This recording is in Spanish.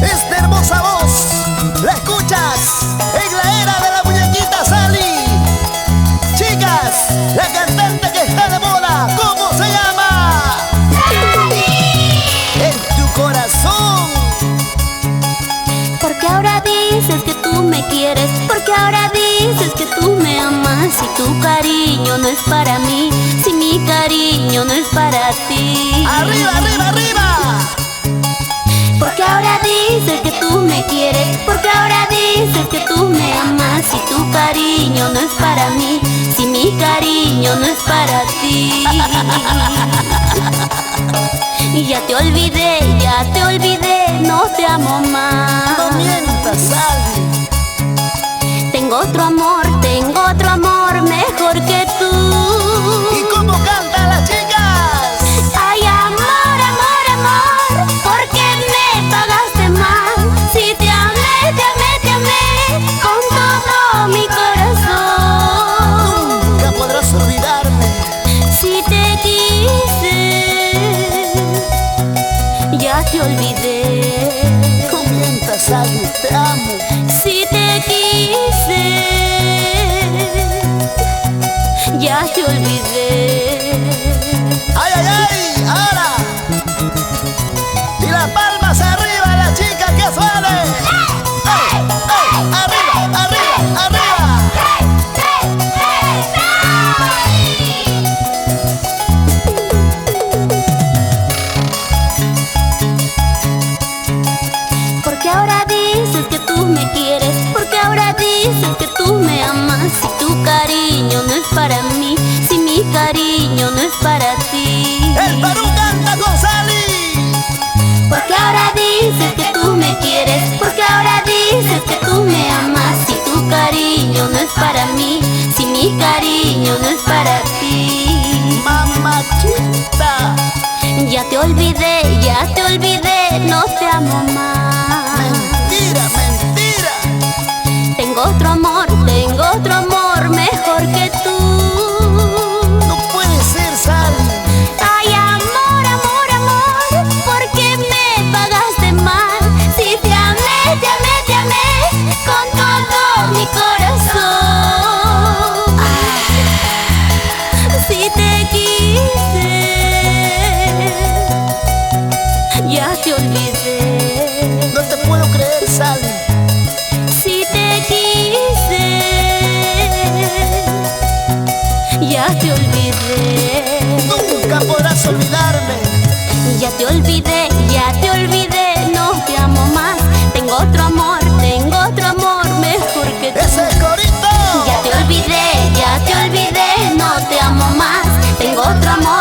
Esta hermosa voz la escuchas en la era de la muñequita Sally. Chicas, la cantante que está de moda, ¿cómo se llama? ¡Sally! En tu corazón. Porque ahora dices que tú me quieres, porque ahora dices que tú me amas. Si tu cariño no es para mí, si mi cariño no es para ti. ¡Arriba, arriba, arriba! Porque ahora dices que tú me quieres, porque ahora dices que tú me amas. Si tu cariño no es para mí, si mi cariño no es para ti. Y ya te olvidé, no te amo más. No mientas, Sally. Tengo otro amor mejor que tú. ¿Y cómo cantan las chicas? Ay, amor, amor, amor, ¿por qué me pagaste mal? Si te amé, te amé, te amé con todo mi corazón. Nunca podrás olvidarme. Si te quise, ya te olvidé. No mientas, Sally, te amo. Si te quise, ya te olvidé. ¡Ay, ay, ay! ¡Ahora! Y las palmas arriba, las chicas que suenen. ¡Ey, ey! ¡Arriba, arriba, arriba! Porque ahora dices que tú me quieres, porque ahora dices que tú me amas. Si tu cariño no es para mí, si mi cariño no es para ti. ¡El Perú canta con Sally! Porque ahora dices que tú me quieres, porque ahora dices que tú me amas. Si tu cariño no es para mí, si mi cariño no es para ti. ¡Mamachita! Ya te olvidé, no te amo más. ¡Mentira, mentira! Tengo otro amor mejor que tú. No puede ser, Sally. Ay, amor, amor, amor, ¿por qué me pagaste mal? Si te amé, te amé, te amé con todo mi corazón. Si te quise, ya te olvidé. No te puedo creer, Sally. Si te quise, ya te olvidé. Nunca podrás olvidarme. Ya te olvidé, no te amo más. Tengo otro amor mejor que tú. ¡Ese corito! Ya te olvidé, no te amo más. Tengo otro amor